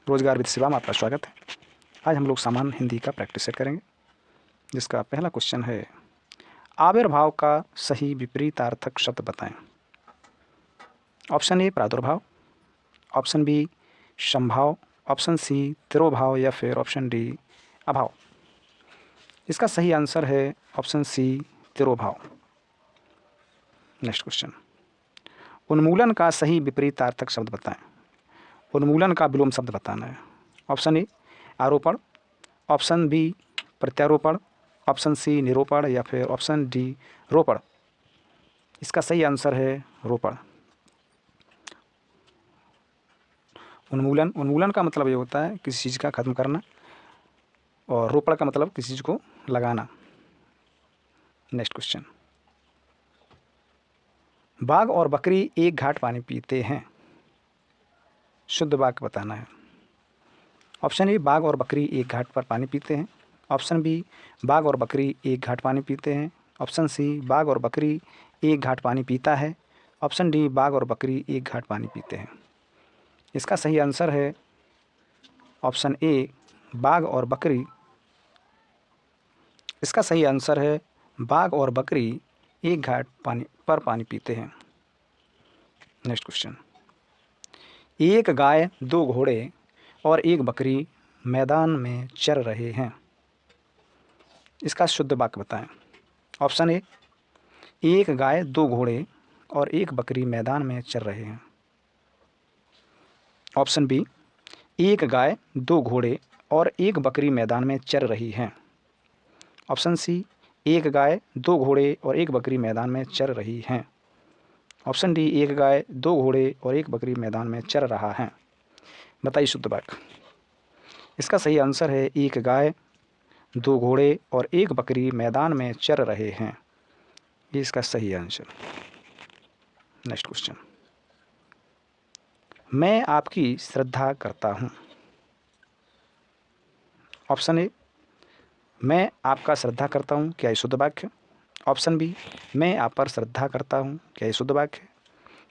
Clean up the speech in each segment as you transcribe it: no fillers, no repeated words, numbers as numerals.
रोजगार वित्त सेवा में आपका स्वागत है। आज हम लोग सामान्य हिंदी का प्रैक्टिस सेट करेंगे, जिसका पहला क्वेश्चन है, आविर्भाव का सही विपरीतार्थक शब्द बताएं। ऑप्शन ए प्रादुर्भाव, ऑप्शन बी संभाव, ऑप्शन सी तिरोभाव या फिर ऑप्शन डी अभाव। इसका सही आंसर है ऑप्शन सी तिरोभाव। नेक्स्ट क्वेश्चन, उन्मूलन का सही विपरीतार्थक शब्द बताएं। उन्मूलन का विलोम शब्द बताना है। ऑप्शन ए आरोपण, ऑप्शन बी प्रत्यारोपण, ऑप्शन सी निरूपण या फिर ऑप्शन डी रोपण। इसका सही आंसर है रोपण। उन्मूलन का मतलब ये होता है किसी चीज़ का खत्म करना, और रोपण का मतलब किसी चीज़ को लगाना। नेक्स्ट क्वेश्चन, बाघ और बकरी एक घाट पानी पीते हैं। शुद्ध वाक्य बताना है। ऑप्शन ए बाघ और बकरी एक घाट पर पानी पीते हैं, ऑप्शन बी बाघ और बकरी एक घाट पानी पीते हैं, ऑप्शन सी बाघ और बकरी एक घाट पानी पीता है, ऑप्शन डी बाघ और बकरी एक घाट पानी पीते हैं। इसका सही आंसर है ऑप्शन ए बाघ और बकरी। इसका सही आंसर है बाघ और बकरी एक घाट पानी पीते हैं। नेक्स्ट क्वेश्चन, एक गाय, दो घोड़े और एक बकरी मैदान में चर रहे हैं। इसका शुद्ध वाक्य बताएं। ऑप्शन ए एक गाय, दो घोड़े और एक बकरी मैदान में चर रहे हैं, ऑप्शन बी एक गाय, दो घोड़े और एक बकरी मैदान में चर रही है, ऑप्शन सी एक गाय, दो घोड़े और एक बकरी मैदान में चर रही हैं, ऑप्शन डी एक गाय, दो घोड़े और एक बकरी मैदान में चर रहा है। बताइए शुद्ध वाक्य। इसका सही आंसर है एक गाय, दो घोड़े और एक बकरी मैदान में चर रहे हैं। ये इसका सही आंसर। नेक्स्ट क्वेश्चन, मैं आपकी श्रद्धा करता हूँ। ऑप्शन ए मैं आपका श्रद्धा करता हूँ, क्या ये शुद्ध वाक्य? ऑप्शन बी मैं आप पर श्रद्धा करता हूँ, क्या ये शुद्ध वाक्य है?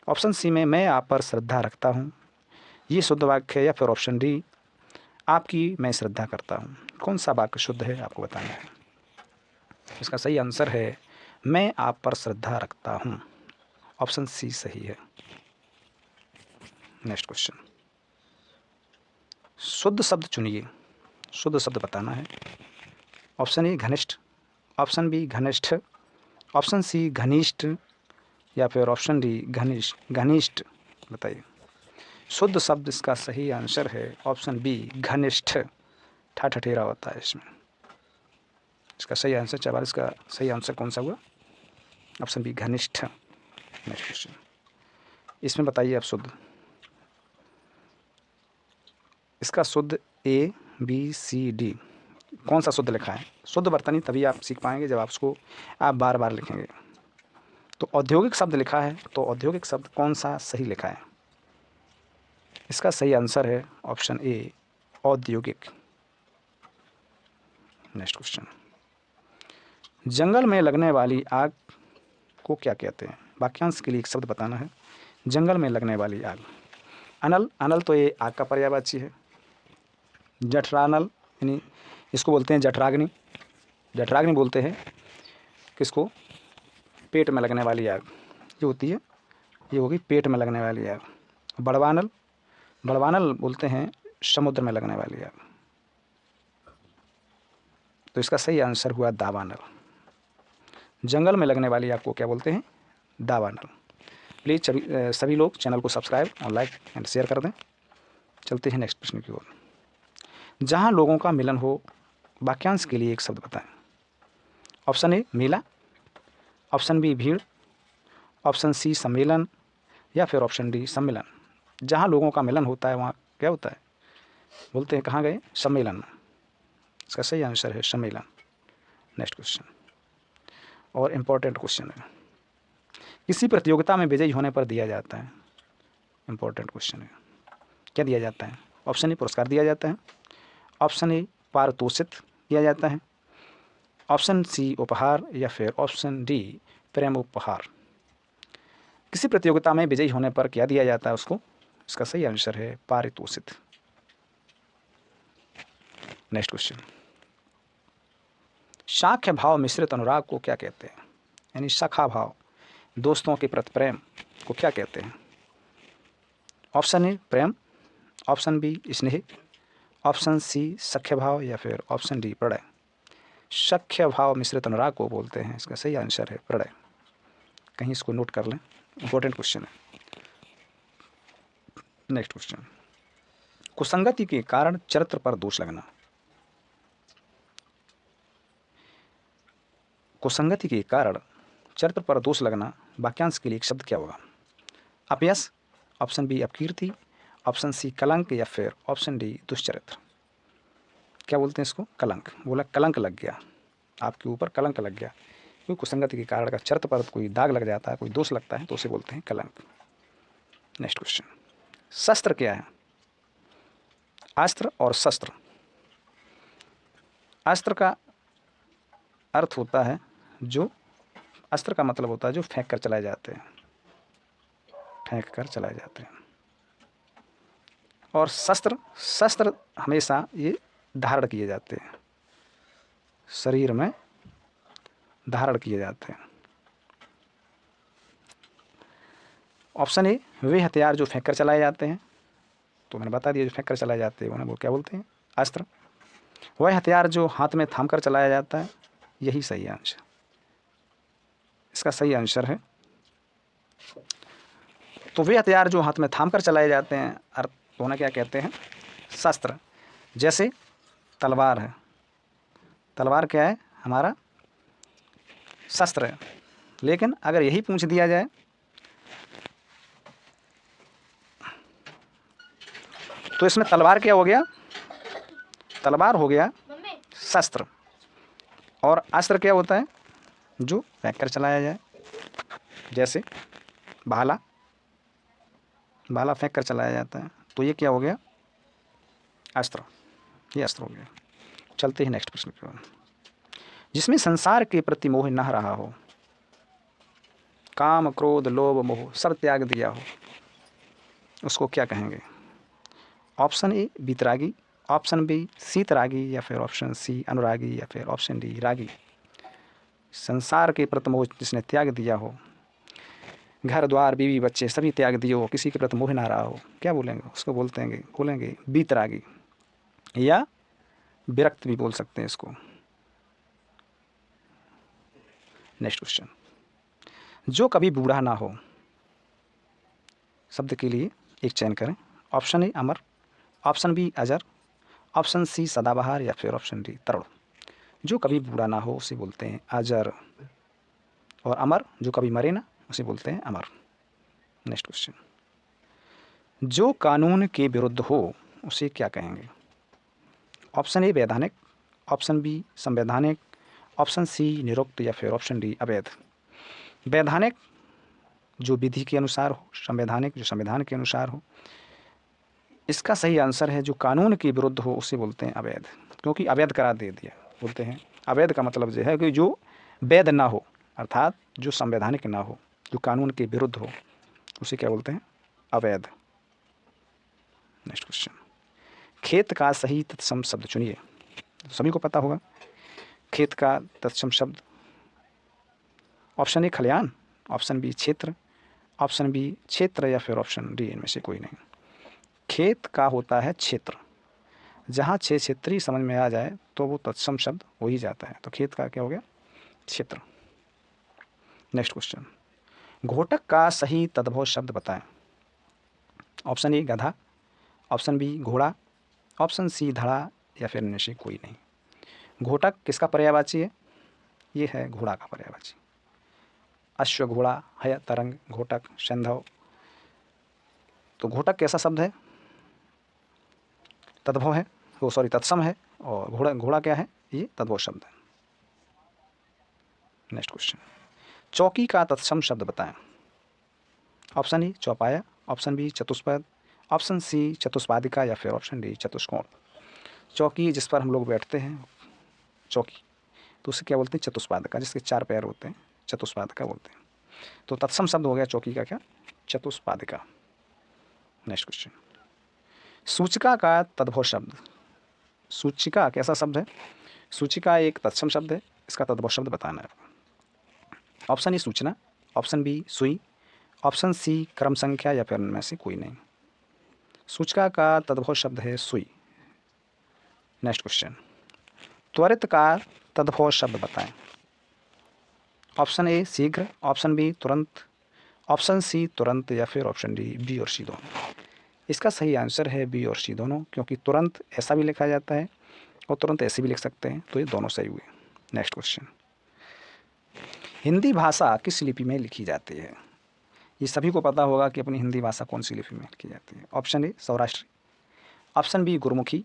ऑप्शन सी में मैं आप पर श्रद्धा रखता हूँ, ये शुद्ध वाक्य है? या फिर ऑप्शन डी आपकी मैं श्रद्धा करता हूँ। कौन सा वाक्य शुद्ध है आपको बताना है। इसका सही आंसर है मैं आप पर श्रद्धा रखता हूँ। ऑप्शन सी सही है। नेक्स्ट क्वेश्चन, शुद्ध शब्द चुनिए। शुद्ध शब्द बताना है। ऑप्शन ए घनिष्ठ, ऑप्शन बी घनिष्ठ, ऑप्शन सी घनिष्ठ या फिर ऑप्शन डी घनिष्ठ। बताइए शुद्ध शब्द। इसका सही आंसर है ऑप्शन बी घनिष्ठ। ठठेरा होता है इसमें। इसका सही आंसर 44 का सही आंसर कौन सा हुआ? ऑप्शन बी घनिष्ठ। नेक्स्ट क्वेश्चन, इसमें बताइए आप शुद्ध। इसका शुद्ध ए बी सी डी कौन सा शुद्ध लिखा है? शुद्ध वर्तनी तभी आप सीख पाएंगे जब आप उसको बार बार लिखेंगे। तो औद्योगिक शब्द लिखा है, तो औद्योगिक शब्द कौन सा सही लिखा है? इसका सही आंसर है ऑप्शन ए औद्योगिक। नेक्स्ट क्वेश्चन, जंगल में लगने वाली आग को क्या कहते हैं? वाक्यांश के लिए एक शब्द बताना है। जंगल में लगने वाली आग। अनल, अनल तो ये आग का पर्यायवाची है। जठरानल यानी इसको बोलते हैं जठराग्नि। जठराग्नि बोलते हैं किसको? पेट में लगने वाली आग जो होती है, ये होगी पेट में लगने वाली आग। बड़वानल, बड़वानल बोलते हैं समुद्र में लगने वाली आग। तो इसका सही आंसर हुआ दावानल। जंगल में लगने वाली आग को क्या बोलते हैं? दावानल। प्लीज़ सभी लोग चैनल को सब्सक्राइब और लाइक एंड शेयर कर दें। चलते हैं नेक्स्ट प्रश्न की ओर। जहाँ लोगों का मिलन हो, वाक्यांश के लिए एक शब्द बताएं। ऑप्शन ए मेला, ऑप्शन बी भीड़, ऑप्शन सी सम्मेलन या फिर ऑप्शन डी सम्मेलन। जहाँ लोगों का मिलन होता है वहाँ क्या होता है? बोलते हैं कहाँ गए? सम्मेलन। इसका सही आंसर है सम्मेलन। नेक्स्ट क्वेश्चन, और इम्पोर्टेंट क्वेश्चन है, किसी प्रतियोगिता में विजयी होने पर दिया जाता है। इम्पोर्टेंट क्वेश्चन है, क्या दिया जाता है? ऑप्शन ए पुरस्कार दिया जाता है, ऑप्शन ए पारितोषिक दिया जाता है, ऑप्शन सी उपहार या फिर ऑप्शन डी प्रेम उपहार। किसी प्रतियोगिता में विजयी होने पर क्या दिया जाता है उसको? इसका सही आंसर है पारितोषिक। नेक्स्ट क्वेश्चन, शाख्य भाव मिश्रित अनुराग को क्या कहते हैं? यानी सखा भाव, दोस्तों के प्रति प्रेम को क्या कहते हैं? ऑप्शन ए प्रेम, ऑप्शन बी स्नेह, ऑप्शन सी सख्य भाव या फिर ऑप्शन डी प्रणय। सख्य भाव मिश्रित अनुराग को बोलते हैं, इसका सही आंसर है प्रणय। कहीं इसको नोट कर लें, इंपॉर्टेंट क्वेश्चन है। नेक्स्ट क्वेश्चन, कुसंगति के कारण चरित्र पर दोष लगना। कुसंगति के कारण चरित्र पर दोष लगना, वाक्यांश के लिए एक शब्द क्या होगा? अपयश, ऑप्शन बी अपकीर्ति, ऑप्शन सी कलंक या फिर ऑप्शन डी दुष्चरित्र। क्या बोलते हैं इसको? कलंक। बोला कलंक लग गया, आपके ऊपर कलंक लग गया, क्योंकि कुसंगति के कारण का चरित्र पर कोई दाग लग जाता है, कोई दोष लगता है, तो उसे बोलते हैं कलंक। नेक्स्ट क्वेश्चन, शस्त्र क्या है? अस्त्र और शस्त्र। अस्त्र का अर्थ होता है जो, अस्त्र का मतलब होता है जो फेंक कर चलाए जाते हैं, फेंक कर चलाए जाते हैं। और शस्त्र, शस्त्र हमेशा ये धारण किए जाते हैं, शरीर में धारण किए जाते हैं। ऑप्शन ए वे हथियार जो फेंक कर चलाए जाते हैं, तो मैंने बता दिया जो फेंक कर चलाए जाते हैं उन्हें वो क्या बोलते हैं? अस्त्र। वह हथियार जो हाथ में थाम कर चलाया जाता है, यही सही आंसर, इसका सही आंसर है। तो वे हथियार जो हाथ में थाम कर चलाए जाते हैं, अर्थ तो उन्हें क्या कहते हैं? शस्त्र। जैसे तलवार है, तलवार क्या है? हमारा शस्त्र है। लेकिन अगर यही पूछ दिया जाए तो इसमें तलवार क्या हो गया? तलवार हो गया शस्त्र। और अस्त्र क्या होता है? जो फेंक कर चलाया जाए, जैसे भाला, भाला फेंक कर चलाया जाता है, तो ये क्या हो गया? अस्त्र, ये अस्त्र हो गया। चलते हैं नेक्स्ट प्रश्न की ओर। जिसमें संसार के प्रति मोह न रहा हो, काम क्रोध लोभ मोह सब त्याग दिया हो, उसको क्या कहेंगे? ऑप्शन ए बीतरागी, ऑप्शन बी शीतरागी या फिर ऑप्शन सी अनुरागी या फिर ऑप्शन डी रागी। संसार के प्रति मोह जिसने त्याग दिया हो, घर द्वार बीवी बच्चे सभी त्याग दिए हो, किसी के प्रति मोह ना रहा हो, क्या बोलेंगे? उसको बोलेंगे बीतरागी, या विरक्त भी बोल सकते हैं इसको। नेक्स्ट क्वेश्चन, जो कभी बूढ़ा ना हो, शब्द के लिए एक चयन करें। ऑप्शन ए अमर, ऑप्शन बी अजर, ऑप्शन सी सदाबहार या फिर ऑप्शन डी तरुण। जो कभी बूढ़ा ना हो उसे बोलते हैं अजर, और अमर जो कभी मरे ना उसे बोलते हैं अमर। नेक्स्ट क्वेश्चन, जो कानून के विरुद्ध हो उसे क्या कहेंगे? ऑप्शन ए वैधानिक, ऑप्शन बी संवैधानिक, ऑप्शन सी निरुक्त या फिर ऑप्शन डी अवैध। वैधानिक जो विधि के अनुसार हो, संवैधानिक जो संविधान के अनुसार हो। इसका सही आंसर है जो कानून के विरुद्ध हो उसे बोलते हैं अवैध, क्योंकि अवैध करार दे दिया। बोलते हैं अवैध का मतलब जो है कि जो वैध ना हो, अर्थात जो संवैधानिक ना हो, जो कानून के विरुद्ध हो, उसे क्या बोलते हैं? अवैध। नेक्स्ट क्वेश्चन, खेत का सही तत्सम शब्द चुनिए। सभी को पता होगा खेत का तत्सम शब्द। ऑप्शन ए खलिहान, ऑप्शन बी क्षेत्र, ऑप्शन बी क्षेत्र या फिर ऑप्शन डी इनमें से कोई नहीं। खेत का होता है क्षेत्र, जहाँ छः क्षेत्रीय समझ में आ जाए तो वो तत्सम शब्द हो ही जाता है। तो खेत का क्या हो गया? क्षेत्र। नेक्स्ट क्वेश्चन, घोटक का सही तद्भव शब्द बताएं। ऑप्शन ए गधा, ऑप्शन बी घोड़ा, ऑप्शन सी धड़ा या फिर इनमें से कोई नहीं। घोटक किसका पर्यायवाची है? ये है घोड़ा का पर्यायवाची। अश्व, घोड़ा, हय, तरंग, घोटक, संधव। तो घोटक कैसा शब्द है? तद्भव है, वो सॉरी तत्सम है, और घोड़ा क्या है? ये तद्भव शब्द है। नेक्स्ट क्वेश्चन, चौकी का तत्सम शब्द बताएं। ऑप्शन ए चौपाया, ऑप्शन बी चतुष्पद, ऑप्शन सी चतुष्पादिका या फिर ऑप्शन डी चतुष्कोण। चौकी जिस पर हम लोग बैठते हैं, चौकी, तो उसे क्या बोलते हैं? चतुष्पादिका, जिसके 4 पैर होते हैं, चतुष्पादिका बोलते हैं। तो तत्सम शब्द हो गया चौकी का क्या? चतुष्पादिका। नेक्स्ट क्वेश्चन, सूचिका का तद्भव शब्द। सूचिका कैसा शब्द है? सूचिका एक तत्सम शब्द है, इसका तद्भव शब्द बताना है। ऑप्शन ए सूचना, ऑप्शन बी सुई, ऑप्शन सी क्रम संख्या या फिर इनमें से कोई नहीं। सूचिका का तद्भव शब्द है सुई। नेक्स्ट क्वेश्चन, त्वरित का तद्भव शब्द बताएं। ऑप्शन ए शीघ्र, ऑप्शन बी तुरंत, ऑप्शन सी तुरंत या फिर ऑप्शन डी बी और सी दोनों। इसका सही आंसर है बी और सी दोनों, क्योंकि तुरंत ऐसा भी लिखा जाता है और तुरंत ऐसे भी लिख सकते हैं, तो ये दोनों सही हुए। नेक्स्ट क्वेश्चन, हिंदी भाषा किस लिपि में लिखी जाती है? ये सभी को पता होगा कि अपनी हिंदी भाषा कौन सी लिपि में लिखी जाती है। Option A Saurashtri, option B Gurmukhi,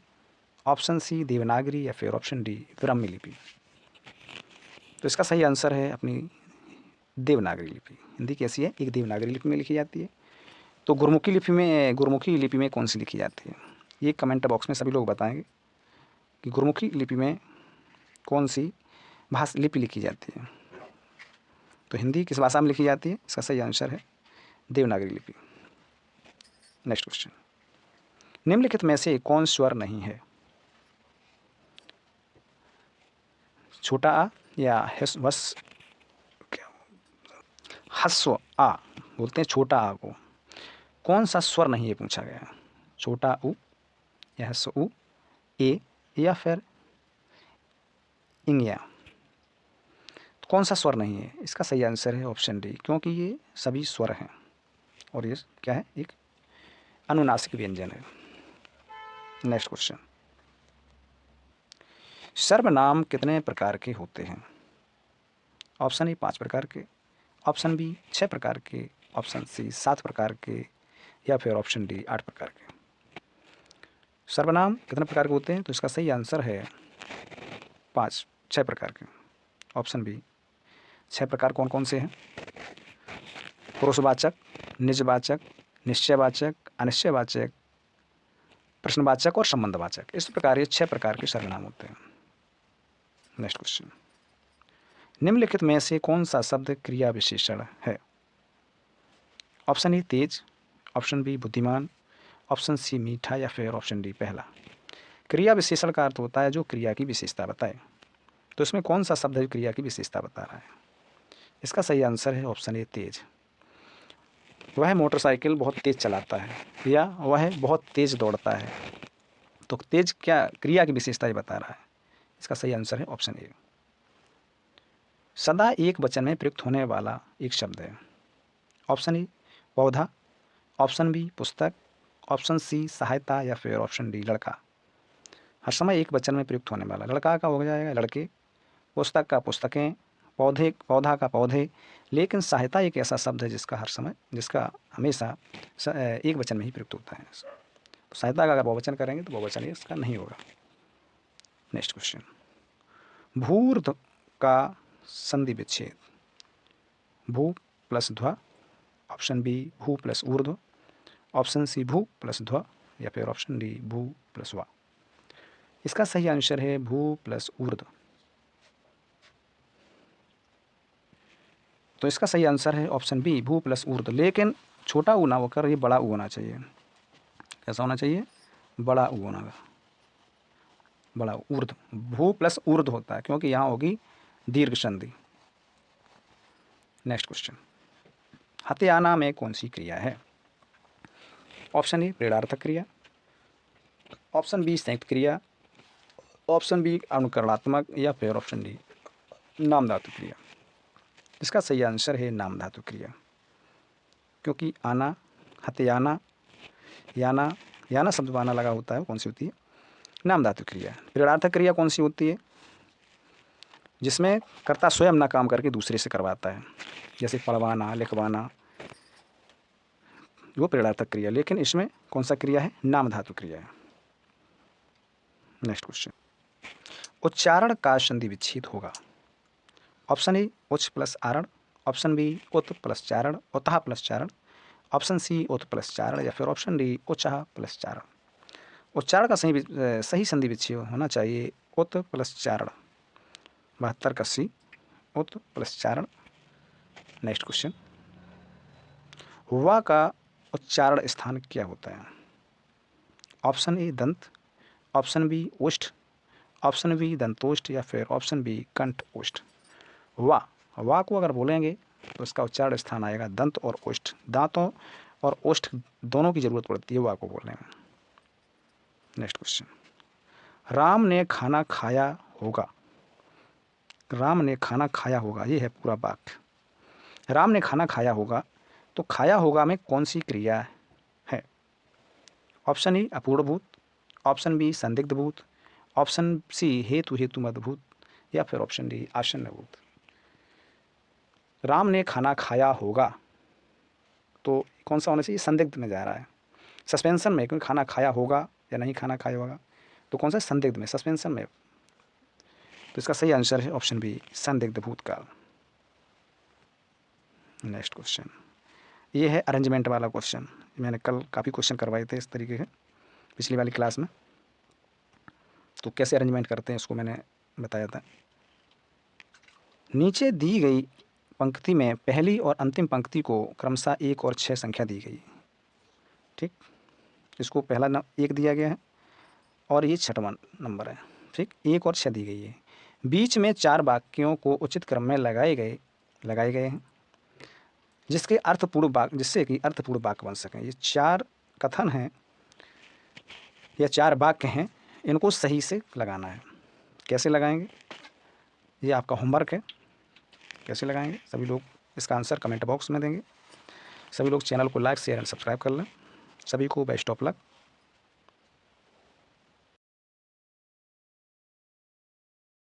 option C Devanagari या फिर ऑप्शन डी ब्राह्मी लिपि। तो इसका सही आंसर है अपनी देवनागरी लिपि। हिंदी कैसी है? एक देवनागरी लिपि में लिखी जाती है। तो गुरुमुखी लिपि में कौन सी लिखी जाती है? ये कमेंट बॉक्स में सभी लोग बताएंगे कि गुरुमुखी लिपि में कौन सी लिपि लिखी जाती है। तो हिंदी किस भाषा में लिखी जाती है? इसका सही आंसर है देवनागरी लिपि। नेक्स्ट क्वेश्चन, निम्नलिखित में से कौन स्वर नहीं है? छोटा आ या हस्व आ बोलते हैं छोटा आ को, कौन सा स्वर नहीं है पूछा गया? छोटा उ या हस्व उ, ए या फिर इंगिया। तो कौन सा स्वर नहीं है? इसका सही आंसर है ऑप्शन डी, क्योंकि ये सभी स्वर हैं और ये क्या है? एक अनुनासिक व्यंजन है। नेक्स्ट क्वेश्चन, सर्वनाम कितने प्रकार के होते हैं? ऑप्शन ए 5 प्रकार के, ऑप्शन बी 6 प्रकार के, ऑप्शन सी 7 प्रकार के या फिर ऑप्शन डी 8 प्रकार के। सर्वनाम कितने प्रकार के होते हैं? तो इसका सही आंसर है 6 प्रकार के। ऑप्शन बी 6 प्रकार कौन कौन से हैं? पुरुषवाचक, निजवाचक, निश्चयवाचक, अनिश्चयवाचक, प्रश्नवाचक और संबंधवाचक। इस प्रकार ये 6 प्रकार के सर्वनाम होते हैं। नेक्स्ट क्वेश्चन, निम्नलिखित में से कौन सा शब्द क्रिया विशेषण है? ऑप्शन ए तेज, ऑप्शन बी बुद्धिमान, ऑप्शन सी मीठा या फिर ऑप्शन डी पहला। क्रिया विशेषण का अर्थ होता है जो क्रिया की विशेषता बताए। तो इसमें कौन सा शब्द है क्रिया की विशेषता बता रहा है? इसका सही आंसर है ऑप्शन ए तेज। वह मोटरसाइकिल बहुत तेज चलाता है या वह बहुत तेज दौड़ता है। तो तेज क्या क्रिया की विशेषता ही बता रहा है। इसका सही आंसर है ऑप्शन ए। सदा एक वचन में प्रयुक्त होने वाला एक शब्द है। ऑप्शन ए पौधा, ऑप्शन बी पुस्तक, ऑप्शन सी सहायता या फिर ऑप्शन डी लड़का। हर समय एक वचन में प्रयुक्त होने वाला, लड़का का हो जाएगा लड़के, पुस्तक का पुस्तकें, पौधा का पौधे। लेकिन सहायता एक ऐसा शब्द है जिसका हमेशा एक वचन में ही प्रयुक्त होता है। तो सहायता का अगर बहुवचन करेंगे तो बहुवचन इसका नहीं होगा। नेक्स्ट क्वेश्चन, भूर्ध का संधि विच्छेद। भू प्लस ध्व, ऑप्शन बी भू प्लस ऊर्ध्व, ऑप्शन सी भू प्लस ध्व या फिर ऑप्शन डी भू प्लस वा। इसका सही आंसर है भू प्लस ऊर्ध्व। तो इसका सही आंसर है ऑप्शन बी भू प्लस ऊर्ध्व। लेकिन छोटा ऊ ना होकर ये बड़ा ऊ होना चाहिए। कैसा होना चाहिए? बड़ा ऊ होना, बड़ा ऊर्ध्व। भू प्लस ऊर्ध्व होता है क्योंकि यहाँ होगी दीर्घ संधि। नेक्स्ट क्वेश्चन, हत्याना में कौन सी क्रिया है? ऑप्शन ए प्रेरणार्थक क्रिया, ऑप्शन बी संयुक्त क्रिया, ऑप्शन बी अनुकरणात्मक या फिर ऑप्शन डी नाम धातु क्रिया। इसका सही आंसर है नाम धातु क्रिया, क्योंकि आना, हत्याना, याना शब्द में आना लगा होता है, कौन सी होती है? नाम धातु क्रिया। प्रेरणार्थक क्रिया कौन सी होती है? जिसमें कर्ता स्वयं ना काम करके दूसरे से करवाता है, जैसे पढ़वाना, लिखवाना, वो प्रेरणार्थक क्रिया। लेकिन इसमें कौन सा क्रिया है? नाम धातु क्रिया है। नेक्स्ट क्वेश्चन, उच्चारण का संधि विच्छेद होगा। ऑप्शन ए उच्च प्लस आरण, ऑप्शन बी उत प्लस चारण, उतः प्लस चारण, ऑप्शन सी उत प्लस चारण या फिर ऑप्शन डी उच्चः प्लस चारण। उच्चारण का सही संधि विच्छेद होना चाहिए उत प्लस चारण। 72 का सी, उत प्लस चारण। नेक्स्ट क्वेश्चन, वा का उच्चारण स्थान क्या होता है? ऑप्शन ए दंत, ऑप्शन बी ओष्ठ, ऑप्शन बी दंतोष्ठ या फिर ऑप्शन बी कंठ ओष्ठ। वा को अगर बोलेंगे तो इसका उच्चारण स्थान आएगा दंत और ओष्ठ। दांतों और ओष्ठ दोनों की जरूरत पड़ती है वा को बोलने में। नेक्स्ट क्वेश्चन, राम ने खाना खाया होगा। राम ने खाना खाया होगा, ये है पूरा वाक्य। राम ने खाना खाया होगा, तो खाया होगा में कौन सी क्रिया है? ऑप्शन ए अपूर्णभूत, ऑप्शन बी संदिग्धभूत, ऑप्शन सी हेतु हेतु मदभूत या फिर ऑप्शन डी आसन्नभूत। राम ने खाना खाया होगा तो कौन सा होना चाहिए? संदिग्ध में जा रहा है, सस्पेंशन में, क्योंकि खाना खाया होगा या नहीं खाना खाया होगा, तो कौन सा? संदिग्ध में, सस्पेंशन में। तो इसका सही आंसर है ऑप्शन बी संदिग्ध भूतकाल। नेक्स्ट क्वेश्चन, ये है अरेंजमेंट वाला क्वेश्चन। मैंने कल काफ़ी क्वेश्चन करवाए थे इस तरीके के पिछली वाली क्लास में, तो कैसे अरेंजमेंट करते हैं उसको मैंने बताया था। नीचे दी गई पंक्ति में पहली और अंतिम पंक्ति को क्रमशः 1 और 6 संख्या दी गई। ठीक, इसको पहला 1 दिया गया है और ये 6वां नंबर है। ठीक, 1 और 6 दी गई है। बीच में 4 वाक्यों को उचित क्रम में लगाए गए हैं, जिससे कि अर्थपूर्ण वाक्य बन सकें। ये 4 कथन हैं या 4 वाक्य हैं, इनको सही से लगाना है। कैसे लगाएंगे, ये आपका होमवर्क है। कैसे लगाएंगे, सभी लोग इसका आंसर कमेंट बॉक्स में देंगे। सभी लोग चैनल को लाइक शेयर एंड सब्सक्राइब कर लें। सभी को बेस्ट ऑफ लक।